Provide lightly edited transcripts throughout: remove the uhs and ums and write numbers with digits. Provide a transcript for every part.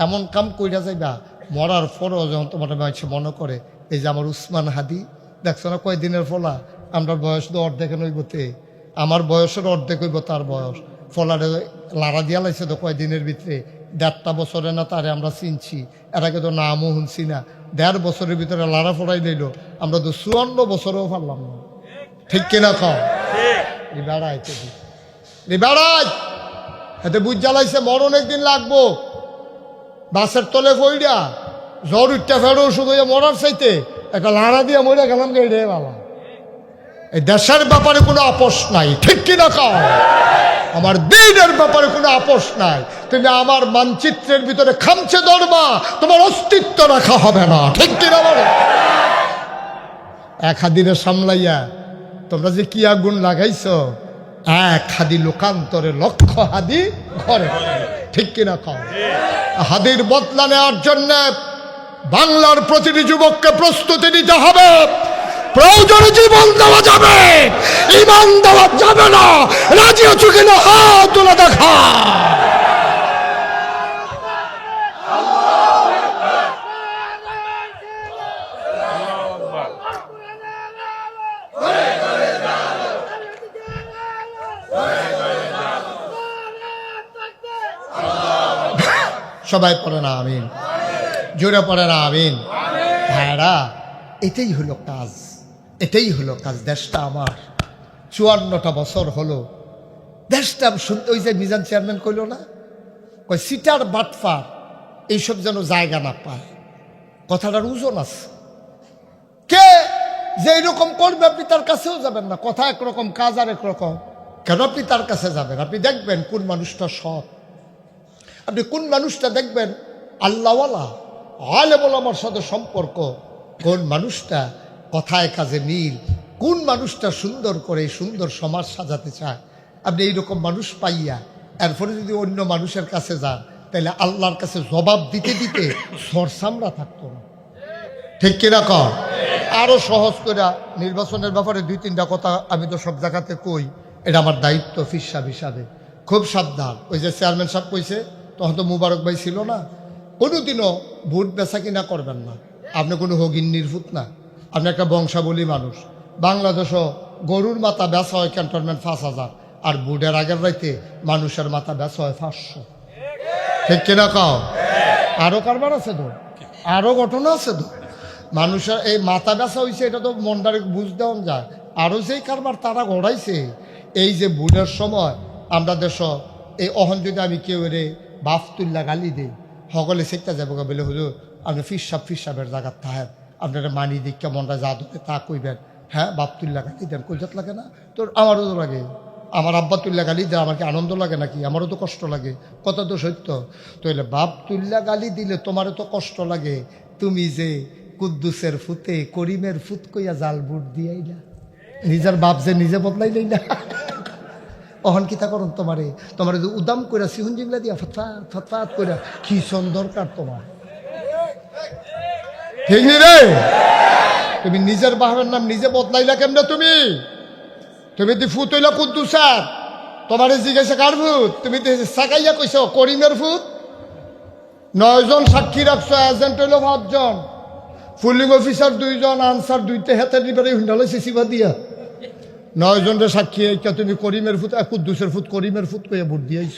এমন কাম কইরা যাইবা মরার পরও যখন তোমার মানুষ মনে করে এই যে আমার উসমান হাদি দেখছো না কয়দিনের ফলা, আমরা বয়স তো অর্ধেক নইবতে, আমার বয়সের অর্ধেক হইব তার বয়স, ফলারে লাড়া দিয়া লাইছে তো কয়দিনের ভিতরে, 1.5 বছরে না তারে আমরা চিনছি, এর আগে তো নামও শুনছি না, 1.5 বছরের ভিতরে লাড়া ফোড়াই লইল, আমরা তো 54 বছরেও পারলাম না। ঠিক কিনা খাও বেড়াই বেড়াই এতে বুঝ জ্বালাইছে মরণ একদিন লাগবো, বাসের তলে পইড়া জ্বর উঠটা ফেরো ওষুধ হইয়া মরার চাইতে একটা লাড়া দিয়া মরে গেলাম যে রে বাবা। এই দেশের ব্যাপারে কোনো আপোষ নাই, ঠিক কিনা খাও, আমার দিনের ব্যাপারে কোনো আপোষ নাই। তুমি আমার মানচিত্রের ভিতরে খামছে ধরবা, তোমার অস্তিত্ব রাখা হবে না, ঠিক কিনা বলো। এক হাদিরে সামলাইয়া তোমরা যে কি আগুন লাগাইছো, এক হাদি লোকান্তরে লক্ষ হাদি ঘরে, ঠিক কিনা খাও। হাদির বদলা নেওয়ার জন্য বাংলার প্রতিটি যুবককে প্রস্তুতি নিতে হবে। প্রয়োজনে জীবন দেওয়া যাবে, ইমান দেওয়া যাবে না। রাজি আছো কিনা হাত তোলা দেখা। সবাই পড়ে না আমিন, জোরে পড়ে না আমিন। ভাইরা এটাই হলো কাজ, এটাই হলো কাজ। দেশটা আমার 54টা বছর হলো, দেশটা শুনতে ওই যে মিজান চেয়ারম্যান কইল না, কই সিটার বাটফার এইসব যেন জায়গা না পায়, কথাটার ওজন আছে। কে যে এরকম করবে আপনি তার কাছেও যাবেন না, কথা একরকম কাজ আর একরকম। কেন আপনি তার কাছে যাবেন? আপনি দেখবেন কোন মানুষটা সৎ, আপনি কোন মানুষটা দেখবেন আল্লাহওয়ালা আলেম ওলামার সাথে সম্পর্ক, কোন মানুষটা কথায় কাজে মিল, কোন মানুষটা সুন্দর করে সুন্দর সমাজ সাজাতে চায়। আপনি এইরকম মানুষ পাইয়া এরপরে যদি অন্য মানুষের কাছে যান, তাহলে আল্লাহর কাছে জবাব দিতে দিতে সরসামরা থাকতো না, ঠিক কিনা কর। আরো সহজ করে নির্বাচনের ব্যাপারে 2-3টা কথা আমি তো সব জায়গাতে কই, এটা আমার দায়িত্ব ফির সাহেব হিসাবে। খুব সাবধান। ওই যে চেয়ারম্যান সাহেব কইছে, তখন তো মুবারক ভাই ছিল না, কোনোদিনও ভোট বেচা কিনা করবেন না। আপনি কোনো হগিন্নির ফুট না, আপনি একটা বংশাবলী মানুষ। বাংলাদেশও গরুর মাথা বেচা হয় ক্যান্টনমেন্ট 5,000, আর ভোটের আগের রাইতে মানুষের মাথা বেচা হয় 500, ঠিক কিনা কাও। আরো কারবার আছে তো, আরো ঘটনা আছে তো। মানুষের এই মাথা বেচা হয়েছে, এটা তো মনটারে বুঝ দেওয়া যায়। আরো যেই কারবার তারা ঘটাইছে, এই যে ভোটের সময় আমরা দেশ এই অহন যদি আমি কেউ রে বাফতুল্লাহ গালি দেই, সকলে সেটা যাবো বলে হুজুর আপনি ফির সাহেবের জায়গার থাকেন, আপনারা মানি দীক্ষা মনটা যা ধরে তা কইবেন। হ্যাঁ বাপতুল্লাহ গালি দেন, কইজাত লাগে না তোর? আমারও তো লাগে। আমার আব্বাতুল্লাহ গালি দেয়, আমার কি আনন্দ লাগে নাকি? আমারও তো কষ্ট লাগে, কথা তো সত্য। তো এলে বাপতুল্লাহ গালি দিলে তোমারও তো কষ্ট লাগে। তুমি যে কুদ্দুসের ফুতে করিমের ফুত কইয়া জাল বুট দিয়াই না, নিজের বাপ যে নিজে বদলাইলেই না। অহন কিতা করুন তোমারে, তোমার যে উদাম করে সিহুন জিংলা দিয়া ফতফাত ফতফাত করে কি দরকার তোমার, ঠিক নি রে? তুমি নিজের বাপের নাম নিজে বদলাইলা কেমনে? তুমি তুমি দি ফুত হইলা কুদ্দুসার, তোমার জিজ্ঞাসা কার ফুত? তুমি সাকাইয়া কইছ করিমের ফুত। 9 জন সাক্ষী রাখছো, এজেন্ট হইল 5 জন, পুলিং অফিসার 2 জন, আনসার 2তে হাতে দিবারে হুন্ডালে সিসিবা দিয়া 9 জনের সাক্ষী এইটা তুমি করিমের ফুত কুদ্দুসের ফুত করিমের ফুত কইয়া ভোট দিয়েছ।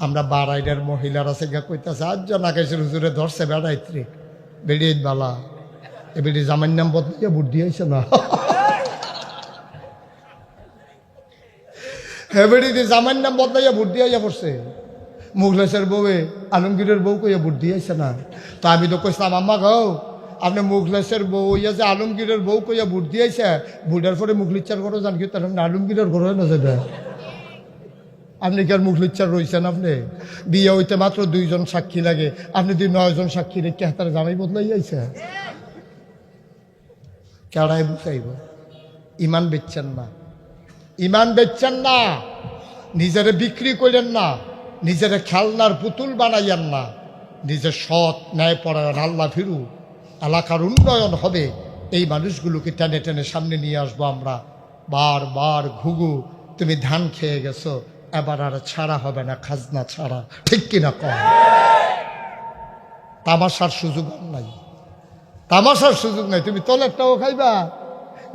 আমরা বারাইডার মহিলারা সেগা কইতাছে আজ জন আকাশের হুজুরে ধরছে বেড়াইত্রে বেড়িয়ে বালা, এ বেড়ি জামাইর নাম বদলাইয়া ভোট দিয়েছে না। হ্যাঁ বেড়ি জামাইর নাম বদলাইয়া ভোট দিয়া পড়ছে। মুখলেসের বউয়ে আলমগীরের বউ কইয়া ভোট দিয়েছে না। তো আমি তো কইছিলাম আম্মা গাও আপনি মুখলেসের বউ ইয়া যে আলমগীরের বউ কইয়া ভোট দিয়েছে, ভোটের পরে মুখলিচ্ছার ঘরে যান, কিন্তু আলমগীরের ঘরে না যাবে। আপনি কি আর মুখলিচ্ছার রয়েছেন? আপনি বিয়ে হইতে মাত্র 2 জন সাক্ষী লাগে, আপনি 9 জন সাক্ষী রেখে হাতার জামাই বদলাই যাইছে। কেড়াই বুঝাইব? ইমান বেচছেন না, ইমান বেচছেন না, নিজেরে বিক্রি করেন না, নিজেরে খেলনার পুতুল বানাইয়েন না, নিজের সৎ ন্যায়পরায়ণ আল্লাহ ফিরু এলাকার উন্নয়ন হবে, এই মানুষগুলোকে টেনে টেনে সামনে নিয়ে আসবো আমরা। বারবার ঘুঘু তুমি ধান খেয়ে গেছো, এবার আর ছাড়া হবে না, খাজনা ছাড়া, ঠিক কিনা কম? তামাশার সুযোগ আর নাই, তামাশার সুযোগ নাই। তুমি তলেরটাও খাইবা,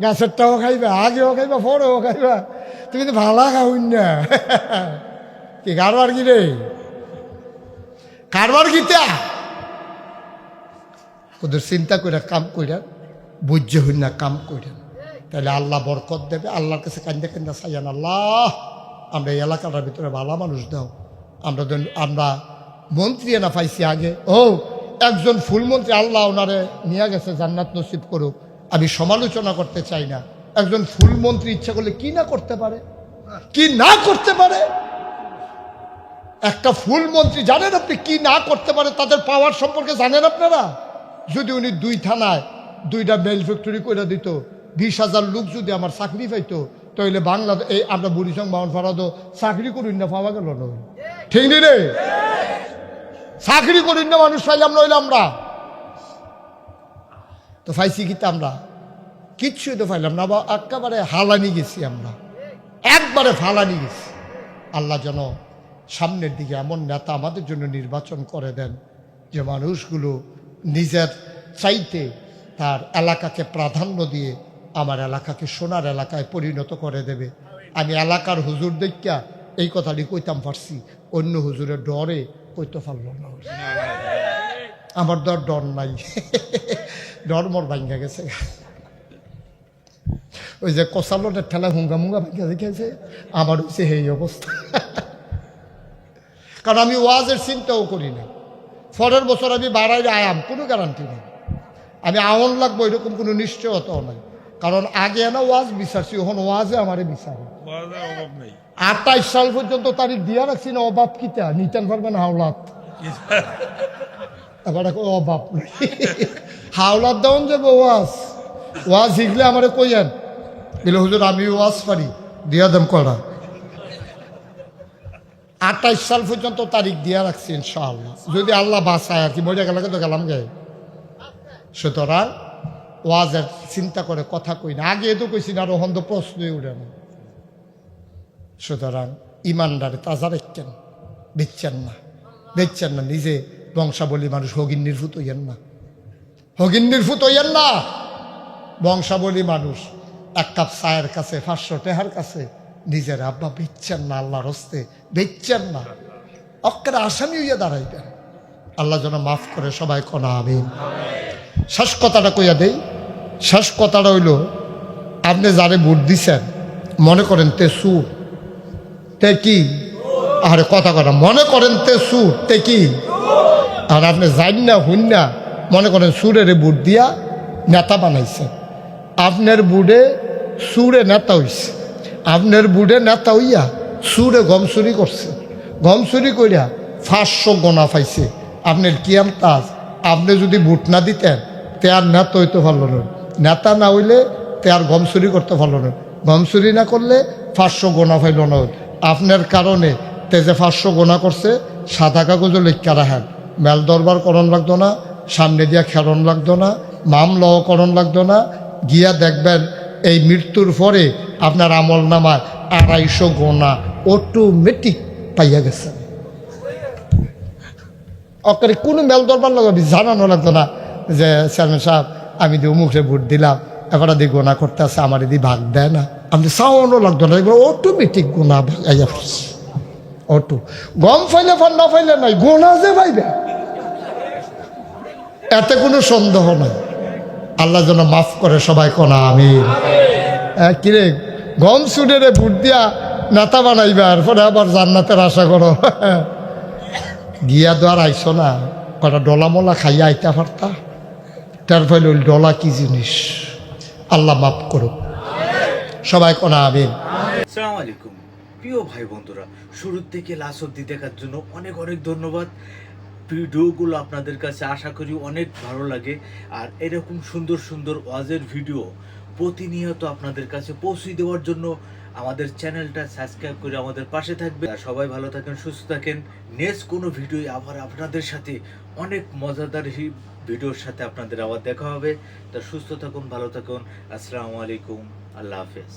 গাছেরটাও খাইবা, আগেও খাইবা, পরেও খাইবা, তুমি তো ভালা খাওন না। কি কারবার কি রে, কারবার গীতা ওদের চিন্তা করে কাম কইরা বুঝে হই না কাম কইরা, তাহলে আল্লাহ বরকত দেবে। আল্লাহর কাছে কান্দা কান্দা চাইয়ান, আল্লাহ আমরা এই এলাকাটার ভিতরে ভালো মানুষ দাও। আমরা মন্ত্রী না পাইছি আগে, ও একজন ফুলমন্ত্রী, আল্লাহ ওনারে নিয়ে গেছে, জান্নাত নসিব করুক। আমি সমালোচনা করতে চাই না, একজন ফুলমন্ত্রী ইচ্ছা করলে কি না করতে পারে, কি না করতে পারে। একটা ফুলমন্ত্রী জানেন আপনি কি না করতে পারে, তাদের পাওয়ার সম্পর্কে জানেন আপনারা? যদি উনি 2 থানায় 2টা মেল ফ্যাক্টরি করে দিত, 20,000 লোক যদি আমার চাকরি পাইতো, তাহলে বাংলাদেশ এই আমরা বুড়িসং বাউন ফারাদো চাকরি করুন না, পাওয়া গেল না। ঠিক নি রে, চাকরি করুন না মানুষ পাইলাম, নইলে আমরা তো পাইছি কি, আমরা কিচ্ছুই তো পাইলাম না, একেবারে হালানি গেছি, আমরা একবারে ফালানি গেছি। আল্লাহ যেন সামনের দিকে এমন নেতা আমাদের জন্য নির্বাচন করে দেন যে মানুষগুলো নিজের চাইতে তার এলাকাকে প্রাধান্য দিয়ে আমার এলাকাকে সোনার এলাকায় পরিণত করে দেবে। আমি এলাকার হুজুর দেখা এই কথাটি কইতাম পারছি, অন্য হুজুরের ডরে কইতে পারল না। আমার ডর নাই, ডর মোর ভাঙ্গা গেছে। ওই যে কষালোটের ঠেলা হুঙ্গা মুঙ্গা ভাঙ্গা দেখেছে, আমার হচ্ছে এই অবস্থা। কারণ আমি ওয়াজের চিন্তাও করি না, পরের বছর আমি বাড়াইলে আয়াম কোনো গ্যারান্টি নেই, আমি আওয়ান লাগবো এরকম কোনো নিশ্চয়তাও নাই। কারণ আগে না ওয়াজ বিচারছি, ওখানে ওয়াজে আমারে বিচারে। 28 সাল পর্যন্ত তারিখ দিয়া রাখছি না, অভাব কিতা নিতেন পারবেন হাওলাত, এবার অভাব নেই, হাওলাত দেওয়ান যাবো। ওয়াজ শিখলে আমারে কইয়েন, বলে হুজুর আমি ওয়াজ পারি, দিয়া দেম করা। 28 সাল পর্যন্ত তারিখ দিয়া রাখছি ইনশাআল্লাহ, যদি আল্লাহ বাঁচায় আর কি, মরে গেলে তো গেলাম গে। সুতরাং ওয়াজের চিন্তা করে কথা কই না, আগে তো কইছি না, রোহন তো প্রশ্নই উঠে না। সুতরাং ইমানদারে তাজা রেখেন, বেচছেন না, নিজে বংশাবলী মানুষ হগিন্নির ফুত হইয়েন না, হগিন্নির ফুত হইয়েন না। বংশাবলী মানুষ 1 কাপ চায়ের কাছে 500 টাকার কাছে নিজের আব্বা বেচছেন না, আল্লাহর হস্তে বেচছেন না, অক্কের আসামি হইয়া দাঁড়াইবেন। আল্লাহ যেন মাফ করে, সবাই কোনা আমিন। শেষ কথাটা কইয়া দেই, শেষ কথাটা হইল, আপনি যারে ভোট দিছেন মনে করেন তে সুর, তে কি, আরে কথা মনে করেন তে সুর, তে কি, আর আপনি জান না হুন না মনে করেন সুরের ভোট দিয়া নেতা বানাইছেন। আপনার বুড়ে সুরে নেতা হইছে, আপনার বুড়ে নেতা হইয়া সুরে গম চুরি করছে, গম চুরি করিয়া 500 গোনা পাইছে। আপনার কি আমতাজ, আপনি যদি ভোট না দিতেন তে আর নেতা হইতে পারল না, নেতা না হইলে তে আর গম চুরি করতে পারল না, গম চুরি না করলে 500 গোনা পাইল না। আপনার কারণে তে যে 500 গোনা করছে, সাদা কাগজও লেখা রাখেন, মেল দরবার করণ লাগতো না, সামনে দিয়া খেরণ লাগতো না, মামলাও করণ লাগতো না। গিয়া দেখবেন এই মৃত্যুর পরে আপনার আমল নামায় 250 গোনা অটোমেটিক পাইয়া গেছে। অকারে কোনো মেল দরবার লাগাবি জানানো লাগতো না যে চেয়ারম্যান সাহেব আমি দিয়ে মুখে ভোট দিলাম, এবার দিয়ে গোনা করতে আছে, আমার এদি ভাগ দেয় না, আমি চাওয়ানো লাগতো না, এবার অটোমেটিক গোনা ভাগাইয়া পড়ছি। অটো গম ফাইলে ফান না ফাইলে নাই, গোনা যে পাইবে এতে কোনো সন্দেহ নাই। আল্লাহ যেন মাফ করে, সবাই কোনা আমিন। কিরে গম সুডেরে ভোট দিয়া নেতা বানাইবে, আর পরে আবার জান্নাতের আশা করো, গিয়া তো আর আইসো না, কটা ডলা মলা খাইয়া আইতা পারতা, তার ফলে ওই ডলা কি জিনিস। আল্লাহ মাফ করো, সবাই কোনা আমিন। আসসালামু আলাইকুম প্রিয় ভাই বন্ধুরা, শুরু থেকে লাস্ট অবধি দেখার জন্য অনেক অনেক ধন্যবাদ। ভিডিওগুলো আপনাদের কাছে আশা করি অনেক ভালো লাগে, আর এরকম সুন্দর সুন্দর ওয়াজের ভিডিও প্রতিনিয়ত আপনাদের কাছে পৌঁছে দেওয়ার জন্য আমাদের চ্যানেলটা সাবস্ক্রাইব করে আমাদের পাশে থাকবে। আর সবাই ভালো থাকেন, সুস্থ থাকেন। নেক্সট কোনো ভিডিও আবার আপনাদের সাথে অনেক মজাদার ভিডিওর সাথে আপনাদের আবার দেখা হবে। তা সুস্থ থাকুন, ভালো থাকুন। আসসালামু আলাইকুম, আল্লাহ হাফেজ।